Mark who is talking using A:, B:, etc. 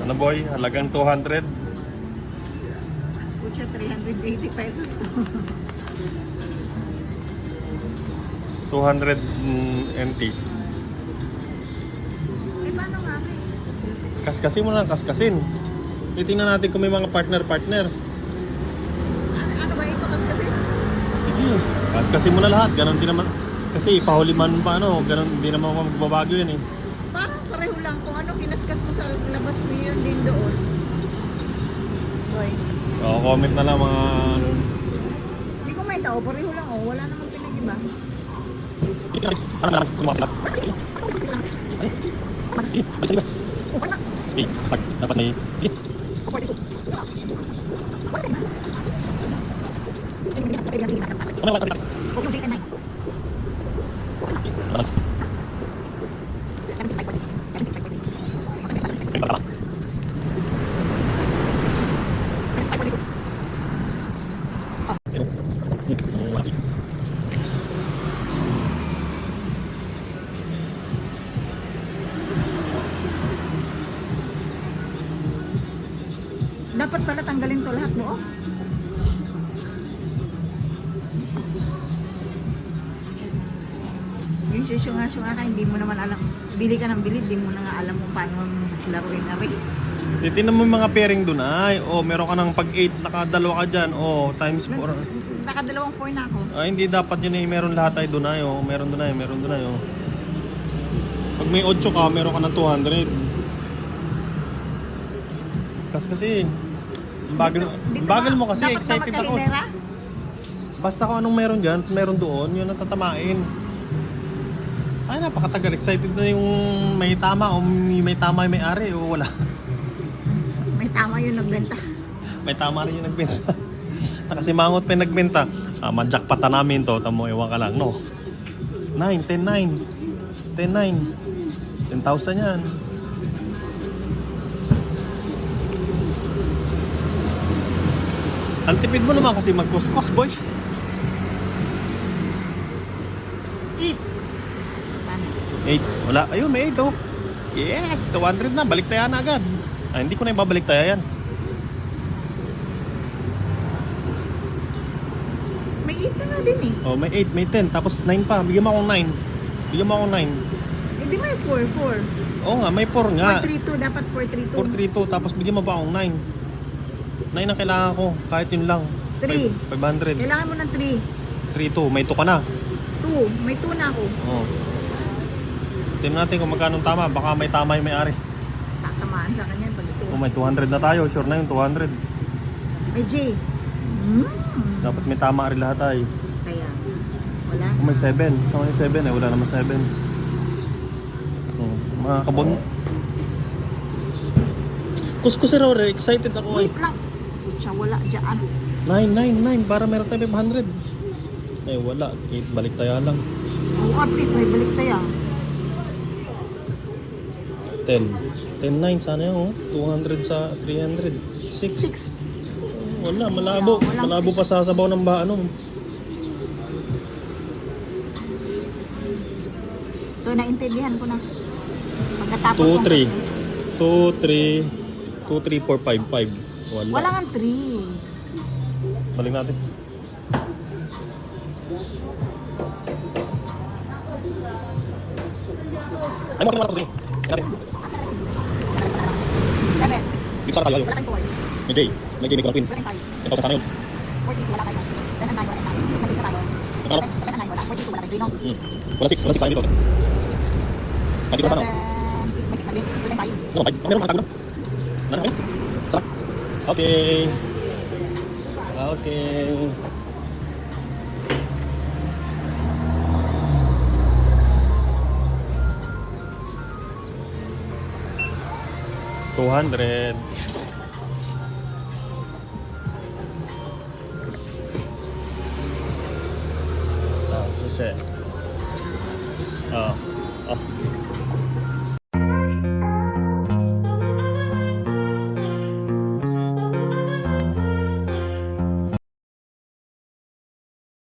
A: Ano boy? Halagang 200.
B: Pucha, 380 pesos to.
A: 200 NT.
B: Eh, paano nga eh?
A: Kaskasin mo lang, kaskasin. Titingnan natin kung may mga partner-partner.
B: Ano ba ito kasi?
A: Sige, kaskasin mo na lahat. Ganon din naman. Kasi pahuliman pa ano, ganon din naman magbabago yan eh.
B: Parang pareho lang kung ano kinaskas mo sa labas mo yun din doon. Boy.
A: O, comment na lang mga...
B: Hindi ko may tao, pareho lang oh. Wala namang pinag-iba.
A: Ano lang, kumakas dapat may...
B: Dapat pala tanggalin to lahat mo oh. Yung syunga-syunga ka, hindi mo naman alam. Bili ka ng bili, hindi mo na nga alam kung paano laruin na rin.
A: Titignan mo yung mga pairing dun ay. O, meron ka ng pag 8, nakadalawa ka dyan. O, times 4.
B: Nakadalawang 4 na ako.
A: Ay, hindi dapat yun eh. Meron lahat ay dun ay. O, meron dun ay, meron dun ay. O. Pag may 8 ka, meron ka ng 200. Kasi, bagal mo kasi.
B: Dapat
A: Excited
B: ba
A: ako.
B: magkahinera?
A: Basta kung anong meron dyan, meron doon, yun ang tatamain. Ay, napakatagal. Excited na yung may tama o may tama yung may-ari o wala.
B: May tama yung nagbenta.
A: May tama rin yung nagbenta. Kasi mangot pa yung nagbenta. Man-jackpot na namin to. Tamo, ewan ka lang, no? 9, 10, 9. 10, 9. 10,000 yan. Ang tipid mo naman kasi mag-cost boy.
B: 8. Sana.
A: 8. Wala. Ayun, may 8 oh. Yes, 200 na. Balik tayo na agad. Ay, hindi ko na ibabalik tayo yan.
B: May 8 na nga din eh.
A: Oh, may 8, may 10. Tapos 9 pa. Bigyan mo akong 9. Bigyan mo akong 9.
B: Eh di may 4.
A: Oo nga, may 4 nga.
B: 432, dapat 432.
A: 432. Tapos bigyan mo pa akong 9. 9 ang kailangan ko. Kahit yun lang.
B: 3.
A: 500.
B: Kailangan mo ng 3.
A: 3-2. May 2 ka na.
B: 2. May 2 na ako.
A: Oo. Tingnan natin kung magkano tama. Baka may tama yung may-ari.
B: Tatamaan sa kanya pag ito.
A: Kung may 200 na tayo, sure na yung 200.
B: May J.
A: Dapat may tama rin lahat ay.
B: Kaya, wala
A: Kung
B: na.
A: may 7. Kung may 7 eh, wala naman 7. Mga kabon. Kuskusi raw rin. Excited ako ay.
B: Wait lang. Pucha, wala dyan.
A: 9 para meron tayo 500. Eh wala. 8 balik tayo lang.
B: Oh, at least may balik tayo.
A: 10. 10-9 sana yun oh. 200 sa 300. 6.
B: 6.
A: Wala, malabo.
B: Walang
A: Malabo pa
B: six.
A: sa sabaw ng ano.
B: So, naintindihan ko na. Pagkatapos kong
A: 2-3.
B: kasi.
A: 2-3. 2-3-4-5-5. Wala.
B: Wala nga 3.
A: Balik natin. Ay, mo kasi natin.
B: 7, 6.
A: Dito tayo.
B: Wala kang 4.
A: May J. May J, may Queen.
B: Wala kang 5.
A: Ito sana yun.
B: 14, wala tayo. 7 and 9, wala tayo. Sa dito tayo.
A: Ano?
B: 7 and 9, wala. 42, wala tayo. Green, no?
A: Wala 6. Wala 6 tayo dito. Ay, dito sana.
B: 7, 6, may 6 sabi. 2 and 5.
A: Ano, 5? Meron mga tago doon. Ano, okay? Sarap. Okay. Okay. $200. Tapos eh. Oh.